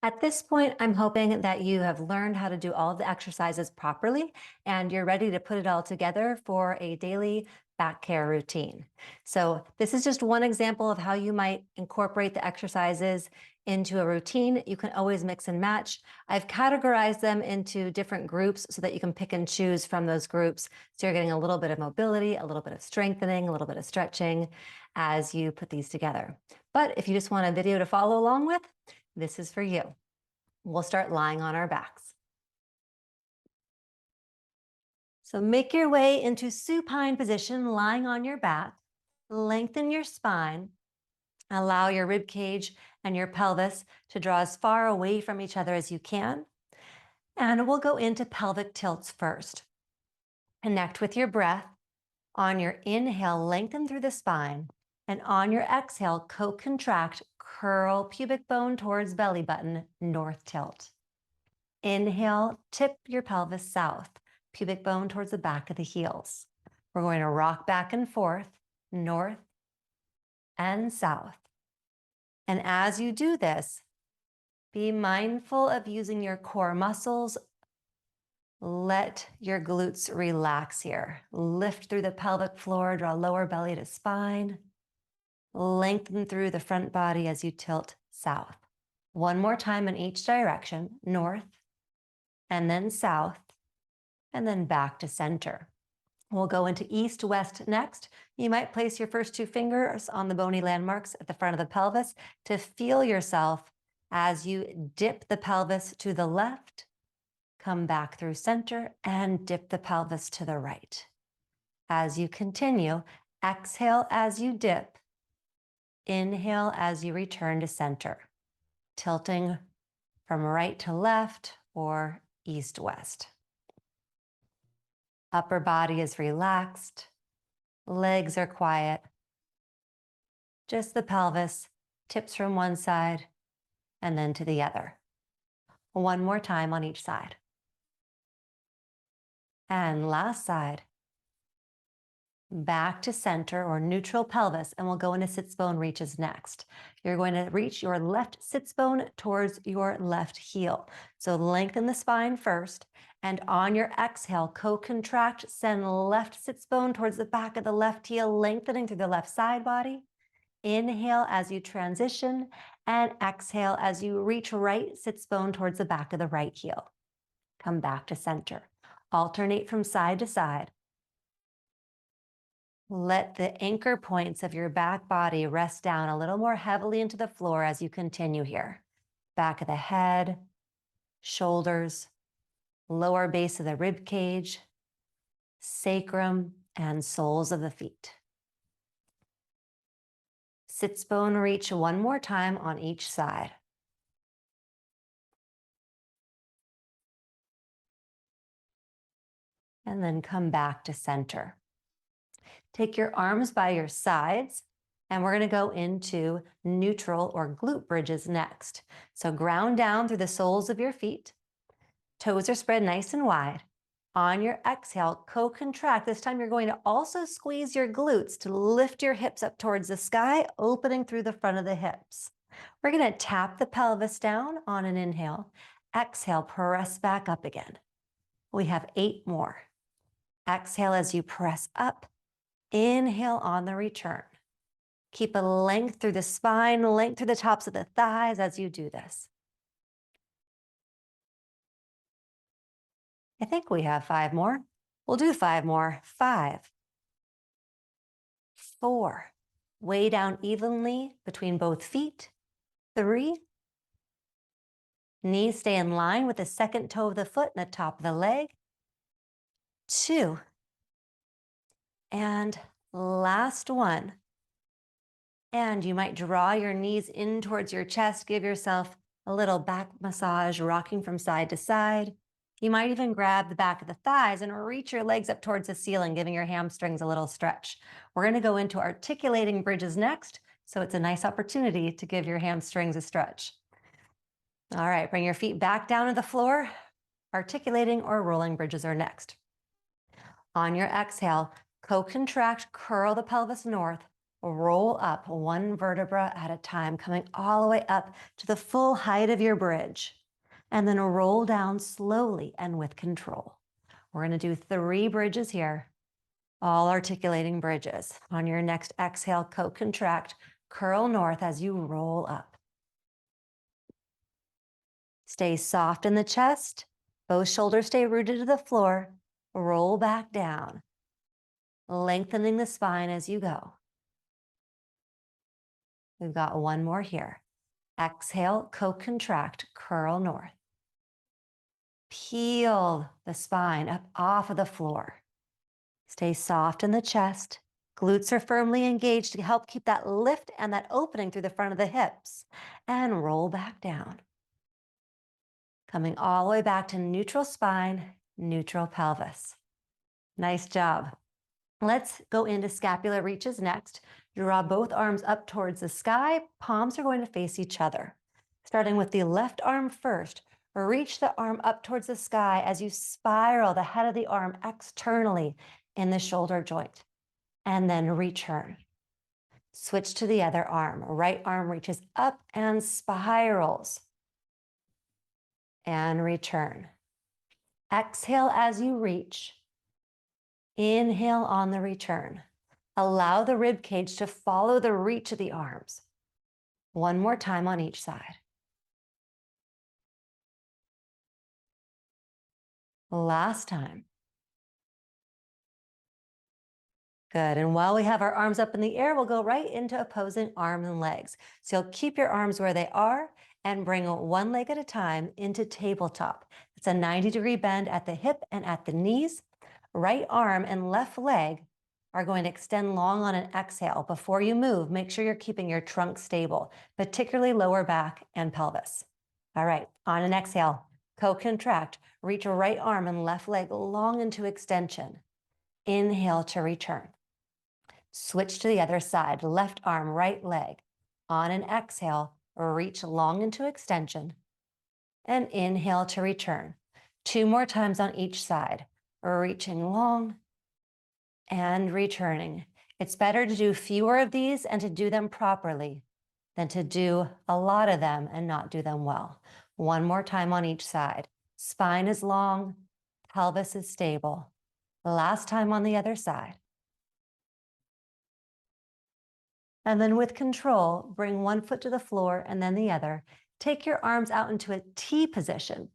At this point, I'm hoping that you have learned how to do all the exercises properly and you're ready to put it all together for a daily back care routine. So this is just one example of how you might incorporate the exercises into a routine. You can always mix and match. I've categorized them into different groups so that you can pick and choose from those groups. So you're getting a little bit of mobility, a little bit of strengthening, a little bit of stretching as you put these together. But if you just want a video to follow along with, this is for you. We'll start lying on our backs. So make your way into supine position, lying on your back. Lengthen your spine. Allow your rib cage and your pelvis to draw as far away from each other as you can. And we'll go into pelvic tilts first. Connect with your breath. On your inhale, lengthen through the spine. And on your exhale, co-contract, curl pubic bone towards belly button, north tilt. Inhale, tip your pelvis south, pubic bone towards the back of the heels. We're going to rock back and forth, north and south. And as you do this, be mindful of using your core muscles. Let your glutes relax here. Lift through the pelvic floor, draw lower belly to spine. Lengthen through the front body as you tilt south. One more time in each direction, north, and then south, and then back to center. We'll go into east-west next. You might place your first two fingers on the bony landmarks at the front of the pelvis to feel yourself as you dip the pelvis to the left, come back through center, and dip the pelvis to the right. As you continue, exhale as you dip, inhale as you return to center, tilting from right to left or east-west. Upper body is relaxed, legs are quiet, just the pelvis tips from one side and then to the other. One more time on each side. And last side. Back to center or neutral pelvis, and we'll go into sits bone reaches next. You're going to reach your left sits bone towards your left heel. So lengthen the spine first, and on your exhale, co-contract, send left sits bone towards the back of the left heel, lengthening through the left side body. Inhale as you transition, and exhale as you reach right sits bone towards the back of the right heel. Come back to center. Alternate from side to side. Let the anchor points of your back body rest down a little more heavily into the floor as you continue here. Back of the head, shoulders, lower base of the rib cage, sacrum, and soles of the feet. Sits bone reach one more time on each side. And then come back to center. Take your arms by your sides, and we're going to go into neutral or glute bridges next. So ground down through the soles of your feet. Toes are spread nice and wide. On your exhale, co-contract. This time you're going to also squeeze your glutes to lift your hips up towards the sky, opening through the front of the hips. We're going to tap the pelvis down on an inhale. Exhale, press back up again. We have 8 more. Exhale as you press up. Inhale on the return. Keep a length through the spine, length through the tops of the thighs as you do this. I think we have 5 more. We'll do 5 more. 5, 4. Way down evenly between both feet. 3. Knees stay in line with the second toe of the foot and the top of the leg. 2. And last one. And you might draw your knees in towards your chest, give yourself a little back massage, rocking from side to side. You might even grab the back of the thighs and reach your legs up towards the ceiling, giving your hamstrings a little stretch. We're going to go into articulating bridges next, so it's a nice opportunity to give your hamstrings a stretch. All right, bring your feet back down to the floor. Articulating or rolling bridges are next. On your exhale, co-contract, curl the pelvis north, roll up one vertebra at a time, coming all the way up to the full height of your bridge. And then roll down slowly and with control. We're going to do 3 bridges here, all articulating bridges. On your next exhale, co-contract, curl north as you roll up. Stay soft in the chest. Both shoulders stay rooted to the floor. Roll back down, lengthening the spine as you go. We've got one more here. Exhale, co-contract, curl north. Peel the spine up off of the floor. Stay soft in the chest. Glutes are firmly engaged to help keep that lift and that opening through the front of the hips. And roll back down. Coming all the way back to neutral spine, neutral pelvis. Nice job. Let's go into scapular reaches next. Draw both arms up towards the sky. Palms are going to face each other. Starting with the left arm first, reach the arm up towards the sky as you spiral the head of the arm externally in the shoulder joint, and then return. Switch to the other arm. Right arm reaches up and spirals, and return. Exhale as you reach. Inhale on the return. Allow the rib cage to follow the reach of the arms. One more time on each side. Last time. Good, and while we have our arms up in the air, we'll go right into opposing arms and legs. So you'll keep your arms where they are and bring one leg at a time into tabletop. It's a 90-degree bend at the hip and at the knees. Right arm and left leg are going to extend long on an exhale. Before you move, make sure you're keeping your trunk stable, particularly lower back and pelvis. All right, on an exhale, co-contract, reach your right arm and left leg long into extension. Inhale to return. Switch to the other side, left arm, right leg. On an exhale, reach long into extension. And inhale to return. 2 more times on each side, reaching long and returning. It's better to do fewer of these and to do them properly than to do a lot of them and not do them well. One more time on each side. Spine is long, pelvis is stable. Last time on the other side. And then with control, bring one foot to the floor and then the other. Take your arms out into a T position.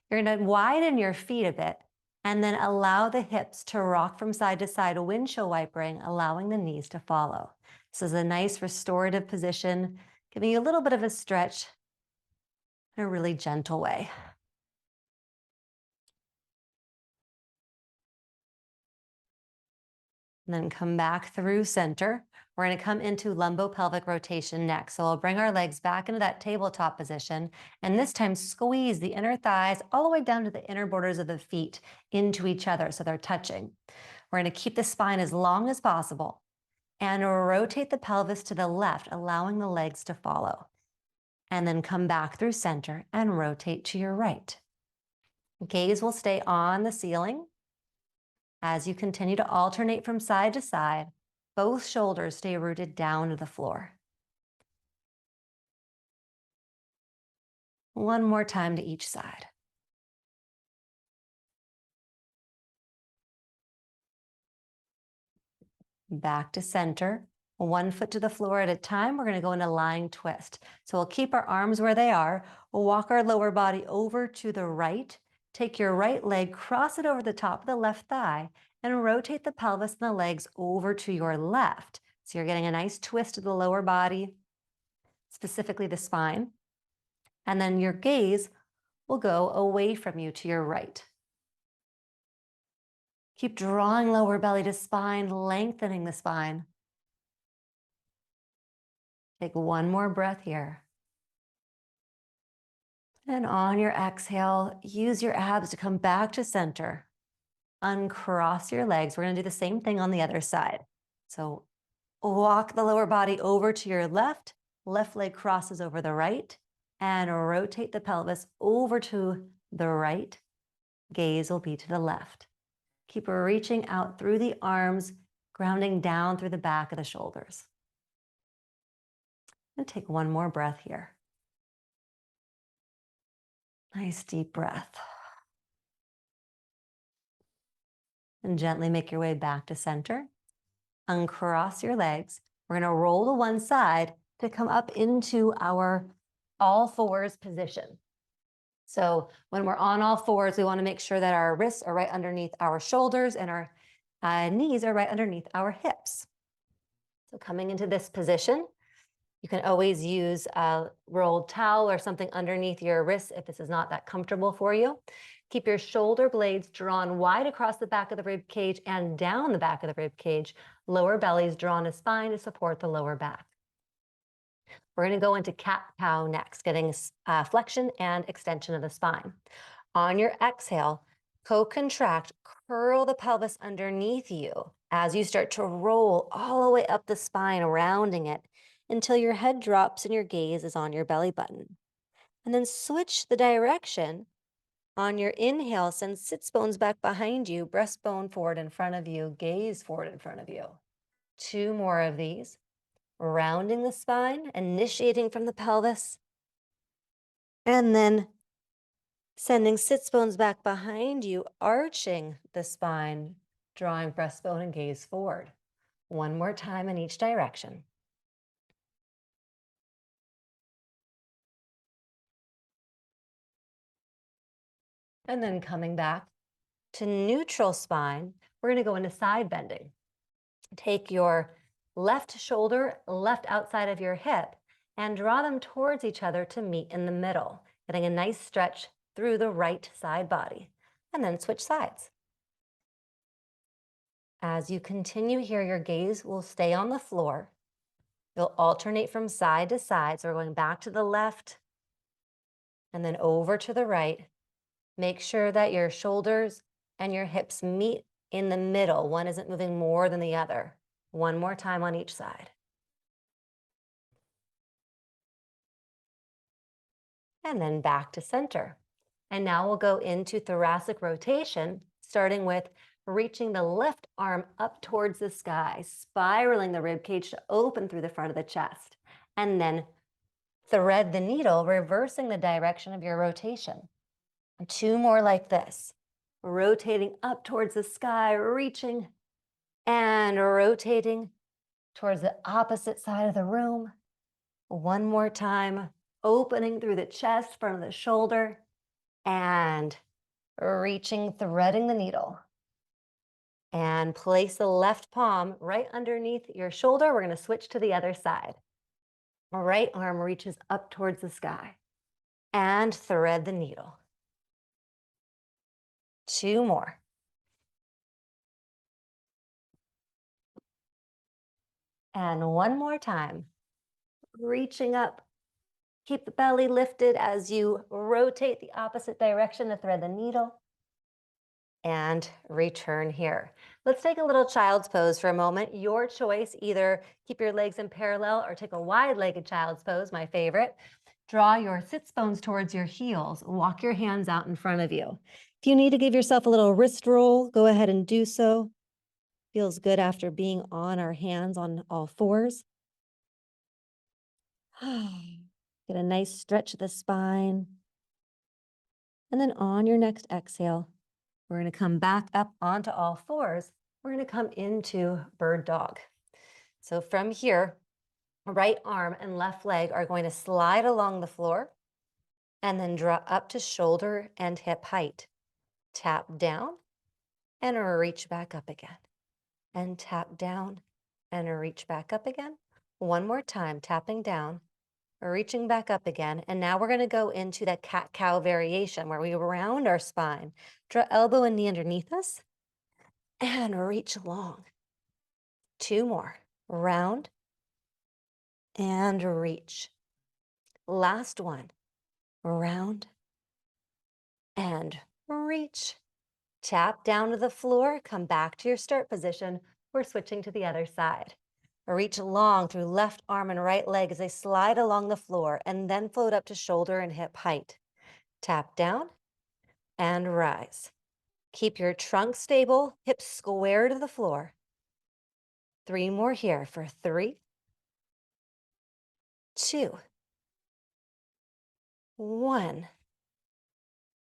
You're going to widen your feet a bit and then allow the hips to rock from side to side, windshield wipering, allowing the knees to follow. This is a nice restorative position, giving you a little bit of a stretch in a really gentle way. And then come back through center. We're going to come into lumbopelvic rotation next. So we'll bring our legs back into that tabletop position, and this time squeeze the inner thighs all the way down to the inner borders of the feet into each other so they're touching. We're going to keep the spine as long as possible and rotate the pelvis to the left, allowing the legs to follow. And then come back through center and rotate to your right. Gaze will stay on the ceiling. As you continue to alternate from side to side, both shoulders stay rooted down to the floor. One more time to each side. Back to center. 1 foot to the floor at a time. We're going to go into lying twist. So we'll keep our arms where they are. We'll walk our lower body over to the right. Take your right leg, cross it over the top of the left thigh, and rotate the pelvis and the legs over to your left. So you're getting a nice twist of the lower body, specifically the spine. And then your gaze will go away from you to your right. Keep drawing lower belly to spine, lengthening the spine. Take one more breath here. And on your exhale, use your abs to come back to center. Uncross your legs. We're going to do the same thing on the other side. So walk the lower body over to your left. Left leg crosses over the right. And rotate the pelvis over to the right. Gaze will be to the left. Keep reaching out through the arms, grounding down through the back of the shoulders. And take one more breath here. Nice deep breath. And gently make your way back to center. Uncross your legs. We're going to roll to one side to come up into our all fours position. So when we're on all fours, we want to make sure that our wrists are right underneath our shoulders and our knees are right underneath our hips. So coming into this position, you can always use a rolled towel or something underneath your wrists if this is not that comfortable for you. Keep your shoulder blades drawn wide across the back of the rib cage and down the back of the rib cage. Lower bellies drawn as spine to support the lower back. We're going to go into cat-cow next, getting flexion and extension of the spine. On your exhale, co-contract, curl the pelvis underneath you as you start to roll all the way up the spine, rounding it until your head drops and your gaze is on your belly button. And then switch the direction. On your inhale, send sits bones back behind you, breastbone forward in front of you, gaze forward in front of you. 2 more of these. Rounding the spine, initiating from the pelvis, and then sending sits bones back behind you, arching the spine, drawing breastbone and gaze forward. 1 more time in each direction. And then coming back to neutral spine, we're going to go into side bending. Take your left shoulder, left outside of your hip, and draw them towards each other to meet in the middle, getting a nice stretch through the right side body. And then switch sides. As you continue here, your gaze will stay on the floor. You'll alternate from side to side. So we're going back to the left and then over to the right. Make sure that your shoulders and your hips meet in the middle. One isn't moving more than the other. 1 more time on each side. And then back to center. And now we'll go into thoracic rotation, starting with reaching the left arm up towards the sky, spiraling the rib cage to open through the front of the chest. And then thread the needle, reversing the direction of your rotation. 2 more like this. Rotating up towards the sky, reaching and rotating towards the opposite side of the room. 1 more time, opening through the chest, front of the shoulder, and reaching, threading the needle. And place the left palm right underneath your shoulder. We're going to switch to the other side. Right arm reaches up towards the sky and thread the needle. 2 more. And 1 more time. Reaching up. Keep the belly lifted as you rotate the opposite direction to thread the needle. And return here. Let's take a little child's pose for a moment. Your choice, either keep your legs in parallel or take a wide-legged child's pose, my favorite. Draw your sits bones towards your heels. Walk your hands out in front of you. If you need to give yourself a little wrist roll, go ahead and do so. Feels good after being on our hands on all fours. Get a nice stretch of the spine. And then on your next exhale, we're going to come back up onto all fours. We're going to come into bird dog. So from here, right arm and left leg are going to slide along the floor and then draw up to shoulder and hip height. Tap down and reach back up again. And tap down and reach back up again. 1 more time, tapping down, reaching back up again. And now we're going to go into that cat-cow variation where we round our spine. Draw elbow and knee underneath us and reach long. 2 more. Round and reach. Last one. Round and reach. Tap down to the floor. Come back to your start position. We're switching to the other side. Reach long through left arm and right leg as they slide along the floor and then float up to shoulder and hip height. Tap down and rise. Keep your trunk stable, hips square to the floor. 3 more here for 3, 2, 1.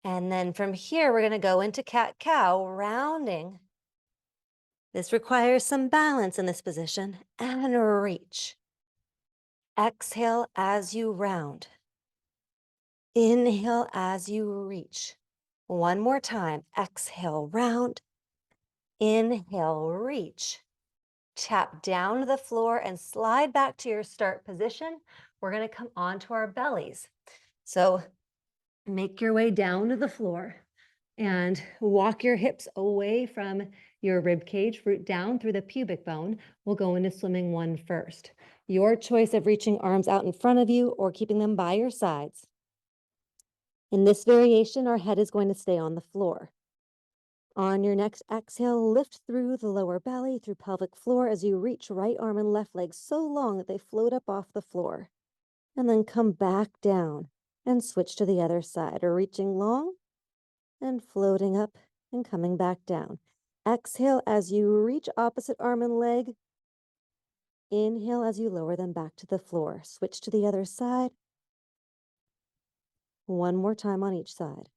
And then from here, we're going to go into cat-cow, rounding. This requires some balance in this position, and reach. Exhale as you round. Inhale as you reach. One more time. Exhale, round. Inhale, reach. Tap down to the floor and slide back to your start position. We're going to come onto our bellies. So make your way down to the floor and walk your hips away from your rib cage, root down through the pubic bone. We'll go into swimming 1 first. Your choice of reaching arms out in front of you or keeping them by your sides. In this variation, our head is going to stay on the floor. On your next exhale, lift through the lower belly, through pelvic floor as you reach right arm and left leg so long that they float up off the floor. And then come back down and switch to the other side, or reaching long and floating up and coming back down. Exhale as you reach opposite arm and leg. Inhale as you lower them back to the floor. Switch to the other side. One more time on each side.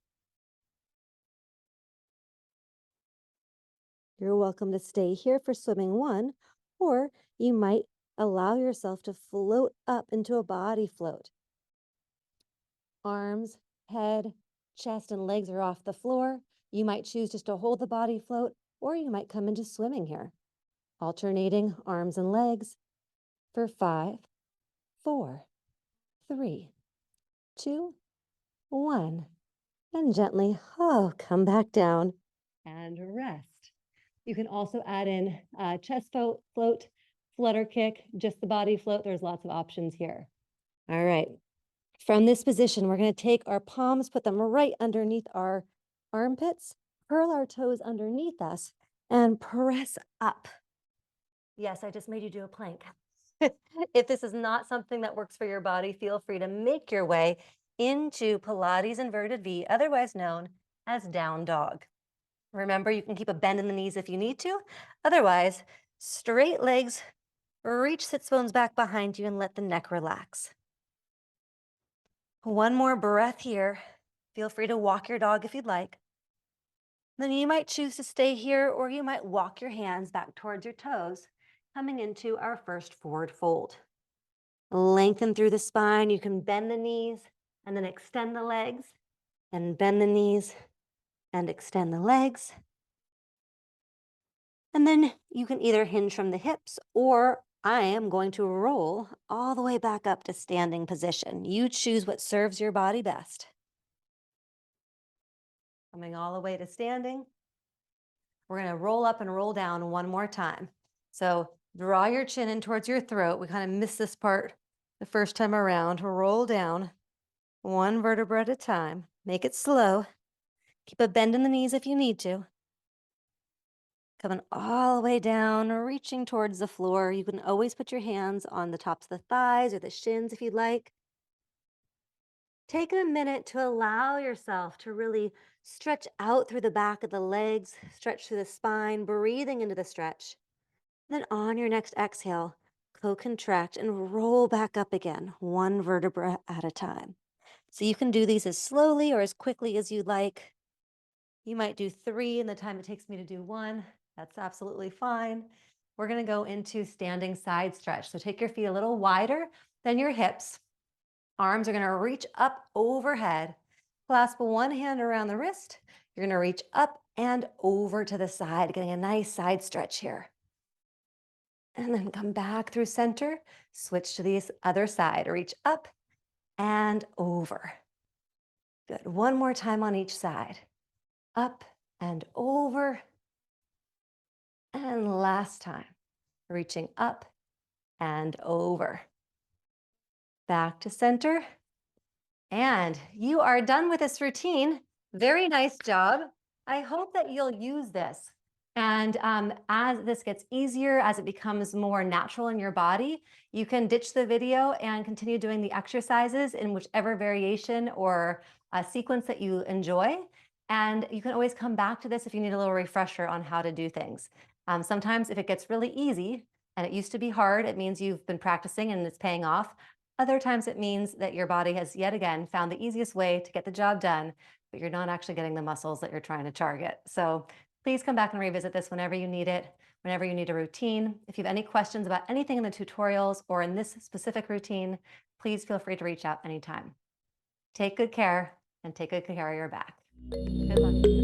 You're welcome to stay here for swimming 1, or you might allow yourself to float up into a body float. Arms, head, chest, and legs are off the floor. You might choose just to hold the body float, or you might come into swimming here. Alternating arms and legs for 5, 4, 3, 2, 1. And gently, come back down and rest. You can also add in chest float, flutter kick, just the body float. There's lots of options here. All right. From this position, we're going to take our palms, put them right underneath our armpits, curl our toes underneath us, and press up. Yes, I just made you do a plank. If this is not something that works for your body, feel free to make your way into Pilates inverted V, otherwise known as down dog. Remember, you can keep a bend in the knees if you need to. Otherwise, straight legs, reach sits bones back behind you and let the neck relax. One more breath here. Feel free to walk your dog if you'd like. Then you might choose to stay here, or you might walk your hands back towards your toes, coming into our first forward fold. Lengthen through the spine. You can bend the knees and then extend the legs, and bend the knees and extend the legs. And then you can either hinge from the hips, or I am going to roll all the way back up to standing position. You choose what serves your body best. Coming all the way to standing. We're going to roll up and roll down one more time. So draw your chin in towards your throat. We kind of missed this part the first time around. Roll down one vertebra at a time. Make it slow. Keep a bend in the knees if you need to. Coming all the way down, reaching towards the floor. You can always put your hands on the tops of the thighs or the shins if you'd like. Take a minute to allow yourself to really stretch out through the back of the legs, stretch through the spine, breathing into the stretch. Then on your next exhale, co-contract and roll back up again, one vertebra at a time. So you can do these as slowly or as quickly as you'd like. You might do 3 in the time it takes me to do 1. That's absolutely fine. We're going to go into standing side stretch. So take your feet a little wider than your hips. Arms are going to reach up overhead. Clasp one hand around the wrist. You're going to reach up and over to the side, getting a nice side stretch here. And then come back through center. Switch to the other side. Reach up and over. Good. One more time on each side. Up and over. And last time, reaching up and over. Back to center. And you are done with this routine. Very nice job. I hope that you'll use this. And as this gets easier, as it becomes more natural in your body, you can ditch the video and continue doing the exercises in whichever variation or sequence that you enjoy. And you can always come back to this if you need a little refresher on how to do things. Sometimes if it gets really easy, And it used to be hard. It means you've been practicing and it's paying off. Other times it means that your body has yet again found the easiest way to get the job done, but you're not actually getting the muscles that you're trying to target. So please come back and revisit this whenever you need it, whenever you need a routine. If you have any questions about anything in the tutorials or in this specific routine, please feel free to reach out anytime. Take good care and take good care of your back. Good luck.